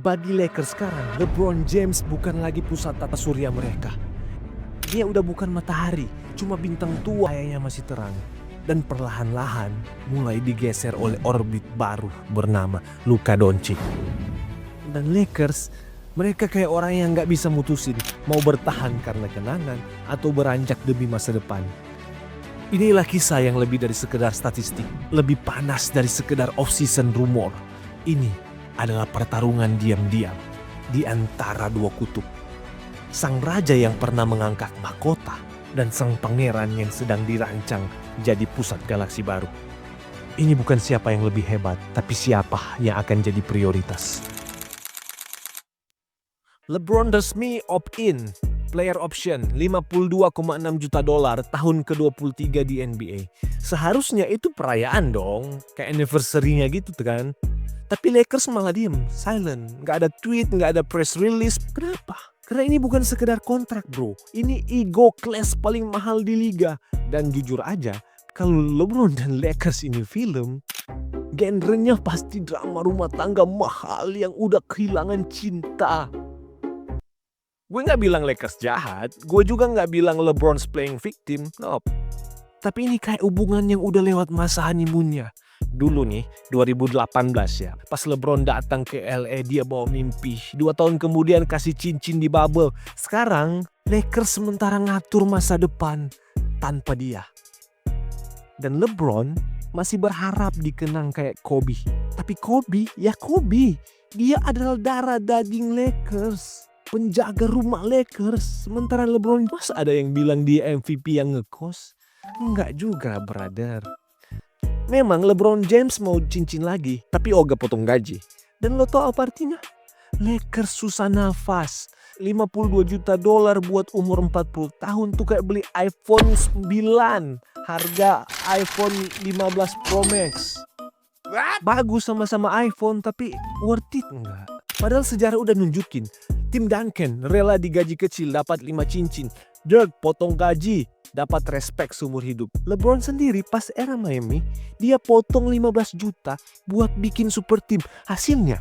Bagi Lakers sekarang, LeBron James bukan lagi pusat tata surya mereka. Dia udah bukan matahari, cuma bintang tua yang masih terang. Dan perlahan-lahan mulai digeser oleh orbit baru bernama Luka Doncic. Dan Lakers, mereka kayak orang yang gak bisa mutusin mau bertahan karena kenangan atau beranjak demi masa depan. Inilah kisah yang lebih dari sekedar statistik, lebih panas dari sekedar off-season rumor. Ini adalah pertarungan diam-diam di antara dua kutub. Sang raja yang pernah mengangkat mahkota dan sang pangeran yang sedang dirancang jadi pusat galaksi baru. Ini bukan siapa yang lebih hebat, tapi siapa yang akan jadi prioritas. LeBron resmi opt-in, player option $52,6 juta tahun ke-23 di NBA. Seharusnya itu perayaan dong, kayak anniversary-nya gitu kan. Tapi Lakers malah diem, silent, gak ada tweet, gak ada press release. Kenapa? Karena ini bukan sekedar kontrak bro, ini ego class paling mahal di liga. Dan jujur aja, kalau LeBron dan Lakers ini film, genrenya pasti drama rumah tangga mahal yang udah kehilangan cinta. Gue gak bilang Lakers jahat, gue juga gak bilang LeBron's playing victim, nope. Tapi ini kayak hubungan yang udah lewat masa honeymoonnya. Dulu nih, 2018 ya, pas LeBron datang ke LA dia bawa mimpi. 2 tahun kemudian kasih cincin di bubble. Sekarang, Lakers sementara ngatur masa depan tanpa dia. Dan LeBron masih berharap dikenang kayak Kobe. Tapi Kobe, ya Kobe. Dia adalah darah daging Lakers. Penjaga rumah Lakers. Sementara LeBron, mas ada yang bilang dia MVP yang ngekos? Enggak juga, brother. Memang LeBron James mau cincin lagi, tapi Oga potong gaji. Dan lo tau apa artinya? Lakers susah nafas. $52 juta buat umur 40 tahun tuh kayak beli iPhone 9. Harga iPhone 15 Pro Max. Bagus sama-sama iPhone, tapi worth it enggak? Padahal sejarah udah nunjukin. Tim Duncan rela digaji kecil dapat 5 cincin. Dirk potong gaji, dapat respect seumur hidup. LeBron sendiri pas era Miami, dia potong 15 juta buat bikin super team. Hasilnya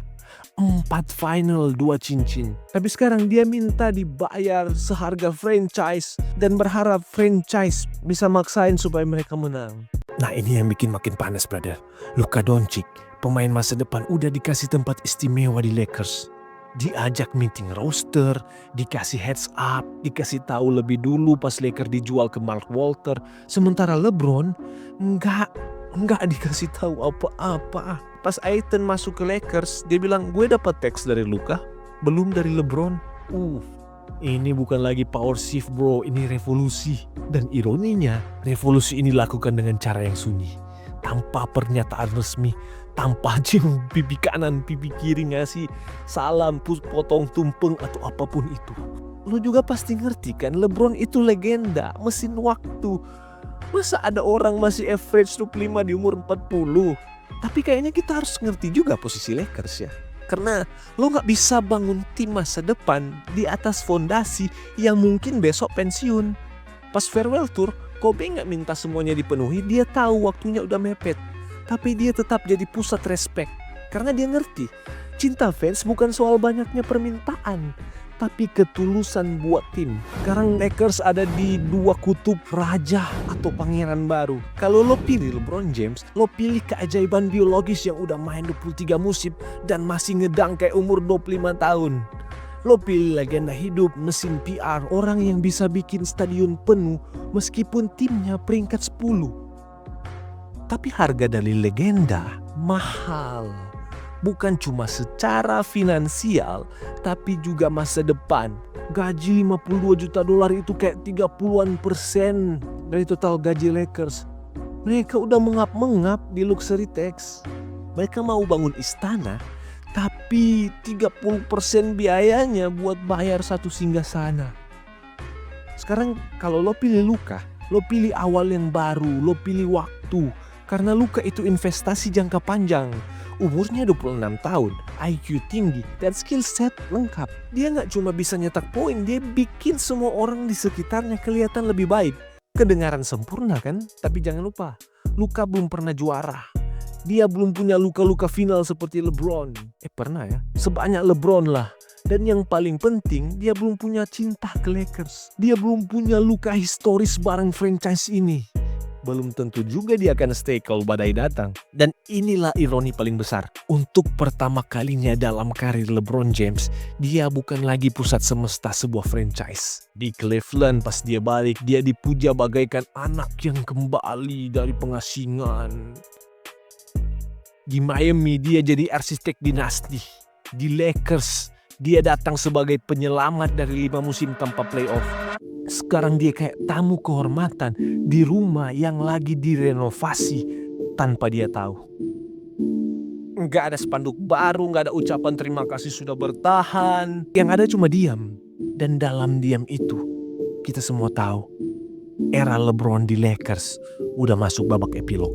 4 final 2 cincin. Tapi sekarang dia minta dibayar seharga franchise dan berharap franchise bisa maksain supaya mereka menang. Nah ini yang bikin makin panas brother. Luka Doncic, pemain masa depan udah dikasih tempat istimewa di Lakers. Diajak meeting roster, dikasih heads up, dikasih tahu lebih dulu pas Lakers dijual ke Mark Walter. Sementara LeBron enggak dikasih tahu apa-apa. Pas Ayton masuk ke Lakers, dia bilang gue dapat teks dari Luka, belum dari LeBron. Ini bukan lagi power shift bro, ini revolusi. Dan ironinya, revolusi ini dilakukan dengan cara yang sunyi. Tanpa pernyataan resmi, tanpa cium pipi kanan, pipi kiri ngasih salam, potong tumpeng atau apapun itu. Lo juga pasti ngerti kan, LeBron itu legenda, mesin waktu. Masa ada orang masih average 25 di umur 40? Tapi kayaknya kita harus ngerti juga posisi Lakers ya. Karena lo gak bisa bangun tim masa depan di atas fondasi yang mungkin besok pensiun. Pas farewell tour, Kobe gak minta semuanya dipenuhi, dia tahu waktunya udah mepet. Tapi dia tetap jadi pusat respect. Karena dia ngerti, cinta fans bukan soal banyaknya permintaan, tapi ketulusan buat tim. Sekarang Lakers ada di dua kutub raja atau pangeran baru. Kalau lo pilih LeBron James, lo pilih keajaiban biologis yang udah main 23 musim dan masih ngedang kayak umur 25 tahun. Lo pilih legenda hidup, mesin PR, orang yang bisa bikin stadion penuh meskipun timnya peringkat 10. Tapi harga dari legenda mahal. Bukan cuma secara finansial, tapi juga masa depan. Gaji $52 juta itu kayak 30% dari total gaji Lakers. Mereka udah mengap-mengap di luxury tax. Mereka mau bangun istana, tapi 30% biayanya buat bayar satu singgasana. Sekarang kalau lo pilih Luka, lo pilih awal yang baru, lo pilih waktu. Karena Luka itu investasi jangka panjang. Umurnya 26 tahun, IQ tinggi, dan skill set lengkap. Dia gak cuma bisa nyetak poin, dia bikin semua orang di sekitarnya kelihatan lebih baik. Kedengaran sempurna kan? Tapi jangan lupa, Luka belum pernah juara. Dia belum punya luka-luka final seperti LeBron. Pernah ya? Sebanyak LeBron lah. Dan yang paling penting, dia belum punya cinta ke Lakers. Dia belum punya luka historis bareng franchise ini. Belum tentu juga dia akan stay kalau badai datang. Dan inilah ironi paling besar. Untuk pertama kalinya dalam karir LeBron James, dia bukan lagi pusat semesta sebuah franchise. Di Cleveland pas dia balik, dia dipuja bagaikan anak yang kembali dari pengasingan. Di Miami dia jadi arsitek dinasti. Di Lakers dia datang sebagai penyelamat dari 5 musim tanpa playoff. Sekarang dia kayak tamu kehormatan di rumah yang lagi direnovasi tanpa dia tahu. Nggak ada spanduk baru, nggak ada ucapan terima kasih sudah bertahan. Yang ada cuma diam. Dan dalam diam itu, kita semua tahu era LeBron di Lakers udah masuk babak epilog.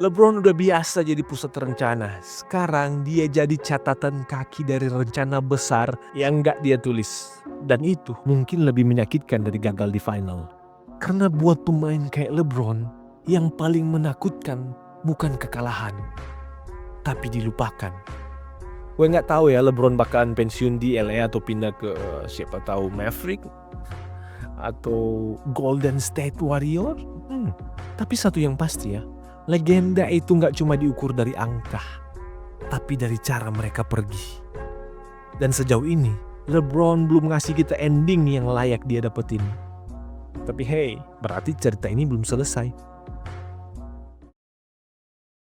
LeBron udah biasa jadi pusat rencana. Sekarang dia jadi catatan kaki dari rencana besar yang gak dia tulis. Dan itu mungkin lebih menyakitkan dari gagal di final. Karena buat pemain kayak LeBron, yang paling menakutkan bukan kekalahan, tapi dilupakan. Gue gak tahu ya LeBron bakalan pensiun di LA atau pindah ke siapa tahu Maverick atau Golden State Warrior. Tapi satu yang pasti ya, legenda itu nggak cuma diukur dari angka, tapi dari cara mereka pergi. Dan sejauh ini, LeBron belum ngasih kita ending yang layak dia dapetin. Tapi hey, berarti cerita ini belum selesai.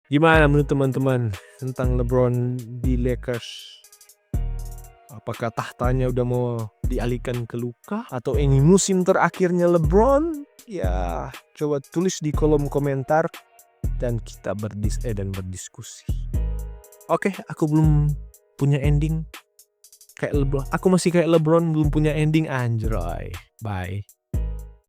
Gimana menurut teman-teman tentang LeBron di Lakers? Apakah tahtanya udah mau dialihkan ke Luka? Atau ini musim terakhirnya LeBron? Ya, coba tulis di kolom komentar. Dan kita berdiskusi. Oke, aku belum punya ending kayak LeBron. Aku masih kayak LeBron belum punya ending, anjay. Bye.